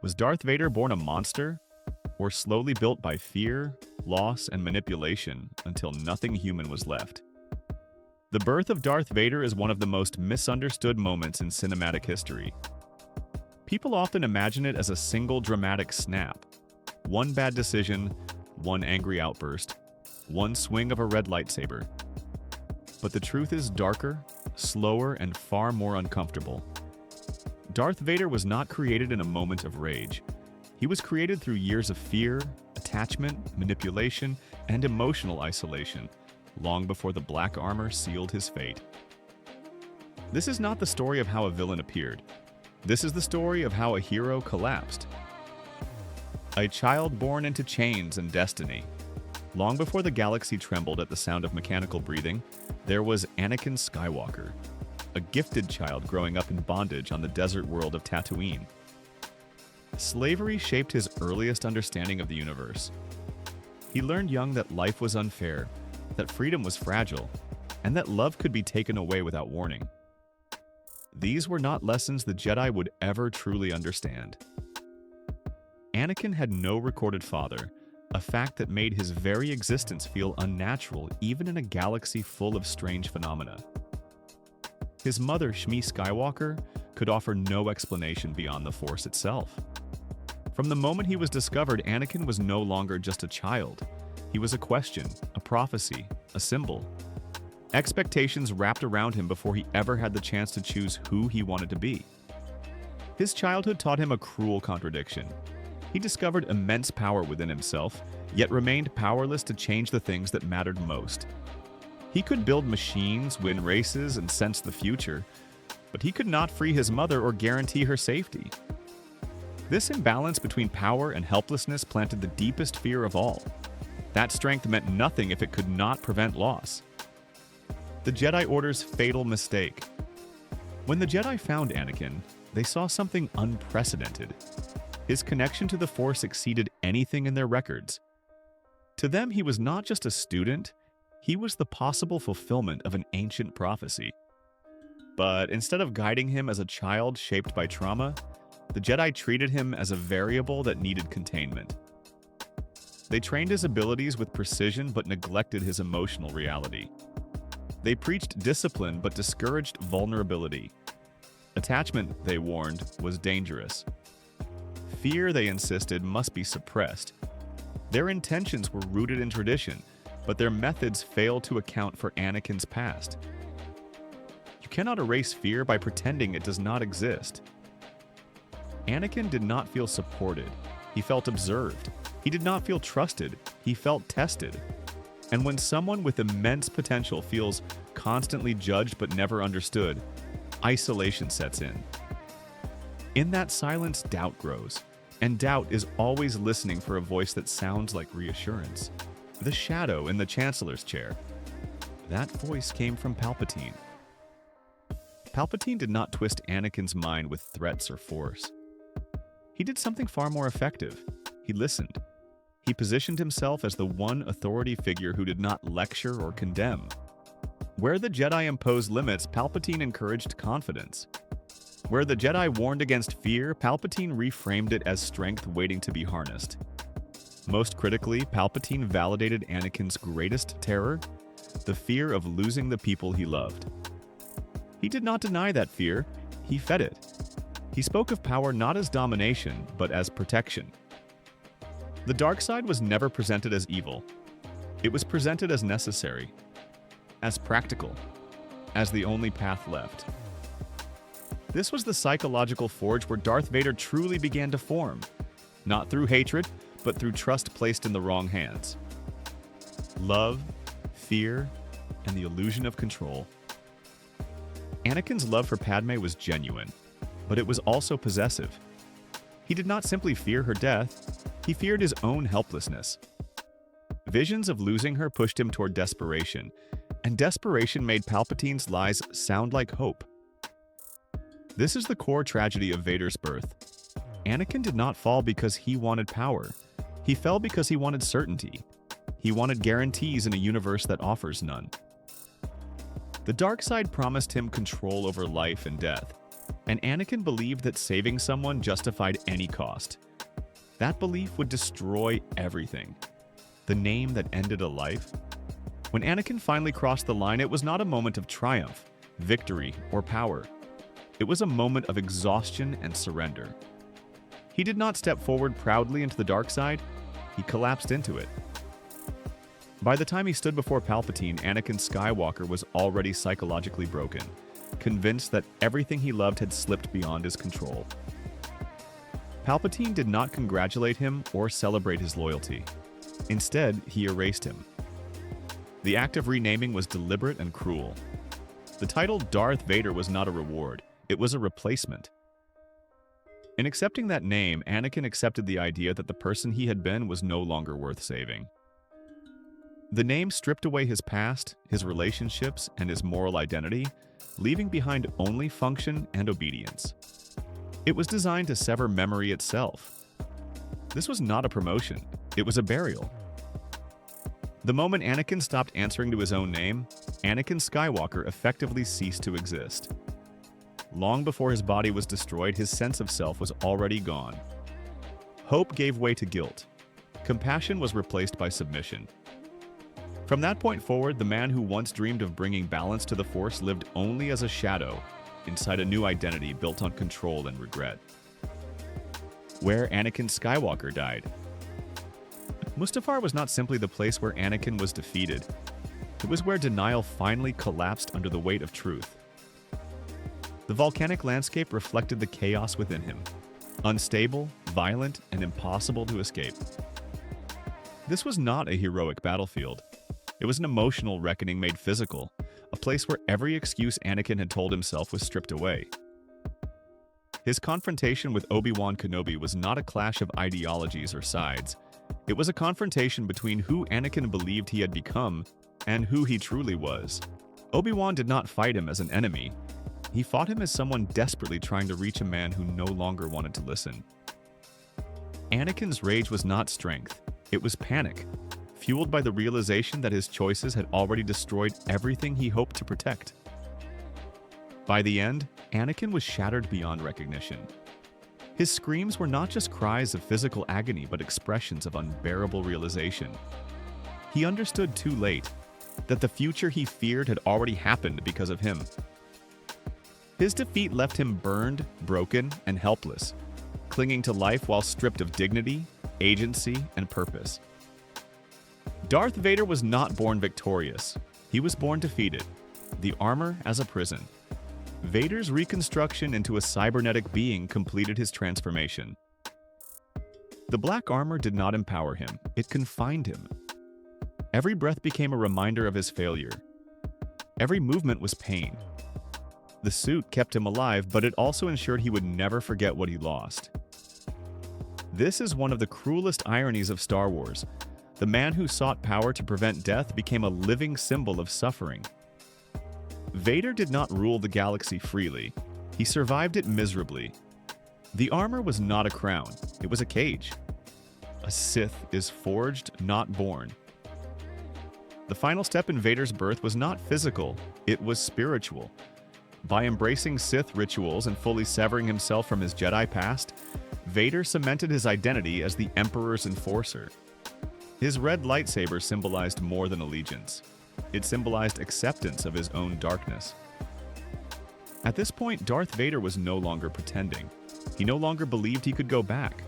Was Darth Vader born a monster, or slowly built by fear, loss, and manipulation until nothing human was left? The birth of Darth Vader is one of the most misunderstood moments in cinematic history. People often imagine it as a single dramatic snap. One bad decision, one angry outburst, one swing of a red lightsaber. But the truth is darker, slower, and far more uncomfortable. Darth Vader was not created in a moment of rage. He was created through years of fear, attachment, manipulation, and emotional isolation, long before the black armor sealed his fate. This is not the story of how a villain appeared. This is the story of how a hero collapsed. A child born into chains and destiny. Long before the galaxy trembled at the sound of mechanical breathing, there was Anakin Skywalker, a gifted child growing up in bondage on the desert world of Tatooine. Slavery shaped his earliest understanding of the universe. He learned young that life was unfair, that freedom was fragile, and that love could be taken away without warning. These were not lessons the Jedi would ever truly understand. Anakin had no recorded father, a fact that made his very existence feel unnatural even in a galaxy full of strange phenomena. His mother, Shmi Skywalker, could offer no explanation beyond the Force itself. From the moment he was discovered, Anakin was no longer just a child. He was a question, a prophecy, a symbol. Expectations wrapped around him before he ever had the chance to choose who he wanted to be. His childhood taught him a cruel contradiction. He discovered immense power within himself, yet remained powerless to change the things that mattered most. He could build machines, win races, and sense the future, but he could not free his mother or guarantee her safety. This imbalance between power and helplessness planted the deepest fear of all. That strength meant nothing if it could not prevent loss. The Jedi Order's fatal mistake. When the Jedi found Anakin, they saw something unprecedented. His connection to the Force exceeded anything in their records. To them, he was not just a student, he was the possible fulfillment of an ancient prophecy. But instead of guiding him as a child shaped by trauma, the Jedi treated him as a variable that needed containment. They trained his abilities with precision but neglected his emotional reality. They preached discipline but discouraged vulnerability. Attachment, they warned, was dangerous. Fear, they insisted, must be suppressed. Their intentions were rooted in tradition, but their methods failed to account for Anakin's past. You cannot erase fear by pretending it does not exist. Anakin did not feel supported. He felt observed. He did not feel trusted. He felt tested. And when someone with immense potential feels constantly judged but never understood, isolation sets in. In that silence, doubt grows. And doubt is always listening for a voice that sounds like reassurance. The shadow in the Chancellor's chair. That voice came from Palpatine. Palpatine did not twist Anakin's mind with threats or force. He did something far more effective. He listened. He positioned himself as the one authority figure who did not lecture or condemn. Where the Jedi imposed limits, Palpatine encouraged confidence. Where the Jedi warned against fear, Palpatine reframed it as strength waiting to be harnessed. Most critically, Palpatine validated Anakin's greatest terror, the fear of losing the people he loved. He did not deny that fear, he fed it. He spoke of power not as domination, but as protection. The dark side was never presented as evil. It was presented as necessary, as practical, as the only path left. This was the psychological forge where Darth Vader truly began to form, not through hatred, but through trust placed in the wrong hands. Love, fear, and the illusion of control. Anakin's love for Padme was genuine, but it was also possessive. He did not simply fear her death, he feared his own helplessness. Visions of losing her pushed him toward desperation, and desperation made Palpatine's lies sound like hope. This is the core tragedy of Vader's birth. Anakin did not fall because he wanted power. He fell because he wanted certainty. He wanted guarantees in a universe that offers none. The dark side promised him control over life and death. and Anakin believed that saving someone justified any cost. That belief would destroy everything. The name that ended a life. When Anakin finally crossed the line, it was not a moment of triumph, victory, or power. It was a moment of exhaustion and surrender. He did not step forward proudly into the dark side, he collapsed into it. By the time he stood before Palpatine, Anakin Skywalker was already psychologically broken, convinced that everything he loved had slipped beyond his control. Palpatine did not congratulate him or celebrate his loyalty. Instead, he erased him. The act of renaming was deliberate and cruel. The title Darth Vader was not a reward, it was a replacement. In accepting that name, Anakin accepted the idea that the person he had been was no longer worth saving. The name stripped away his past, his relationships, and his moral identity, leaving behind only function and obedience. It was designed to sever memory itself. This was not a promotion, it was a burial. The moment Anakin stopped answering to his own name, Anakin Skywalker effectively ceased to exist. Long before his body was destroyed, his sense of self was already gone. Hope gave way to guilt. Compassion was replaced by submission. From that point forward, the man who once dreamed of bringing balance to the Force lived only as a shadow inside a new identity built on control and regret. Where Anakin Skywalker died. Mustafar was not simply the place where Anakin was defeated. It was where denial finally collapsed under the weight of truth. The volcanic landscape reflected the chaos within him. Unstable, violent, and impossible to escape. This was not a heroic battlefield. It was an emotional reckoning made physical, a place where every excuse Anakin had told himself was stripped away. His confrontation with Obi-Wan Kenobi was not a clash of ideologies or sides. It was a confrontation between who Anakin believed he had become and who he truly was. Obi-Wan did not fight him as an enemy. He fought him as someone desperately trying to reach a man who no longer wanted to listen. Anakin's rage was not strength, it was panic, fueled by the realization that his choices had already destroyed everything he hoped to protect. By the end, Anakin was shattered beyond recognition. His screams were not just cries of physical agony, but expressions of unbearable realization. He understood too late that the future he feared had already happened because of him. His defeat left him burned, broken, and helpless, clinging to life while stripped of dignity, agency, and purpose. Darth Vader was not born victorious. He was born defeated, the armor as a prison. Vader's reconstruction into a cybernetic being completed his transformation. The black armor did not empower him, it confined him. Every breath became a reminder of his failure. Every movement was pain. The suit kept him alive, but it also ensured he would never forget what he lost. This is one of the cruelest ironies of Star Wars. The man who sought power to prevent death became a living symbol of suffering. Vader did not rule the galaxy freely. He survived it miserably. The armor was not a crown, it was a cage. A Sith is forged, not born. The final step in Vader's birth was not physical, it was spiritual. By embracing Sith rituals and fully severing himself from his Jedi past, Vader cemented his identity as the Emperor's enforcer. His red lightsaber symbolized more than allegiance. It symbolized acceptance of his own darkness. At this point, Darth Vader was no longer pretending. He no longer believed he could go back.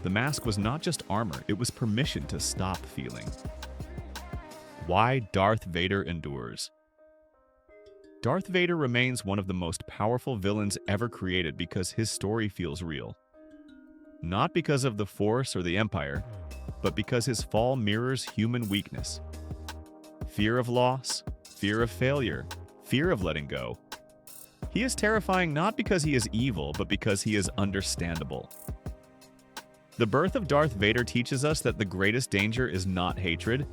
The mask was not just armor, it was permission to stop feeling. Why Darth Vader endures. Darth Vader remains one of the most powerful villains ever created because his story feels real. Not because of the Force or the Empire, but because his fall mirrors human weakness. Fear of loss, fear of failure, fear of letting go. He is terrifying not because he is evil, but because he is understandable. The birth of Darth Vader teaches us that the greatest danger is not hatred.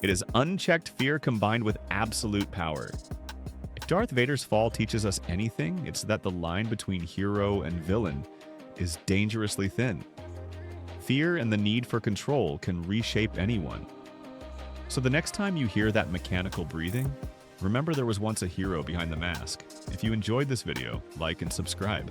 It is unchecked fear combined with absolute power. If Darth Vader's fall teaches us anything, it's that the line between hero and villain is dangerously thin. Fear and the need for control can reshape anyone. So the next time you hear that mechanical breathing, Remember, there was once a hero behind the mask. If you enjoyed this video, like and subscribe.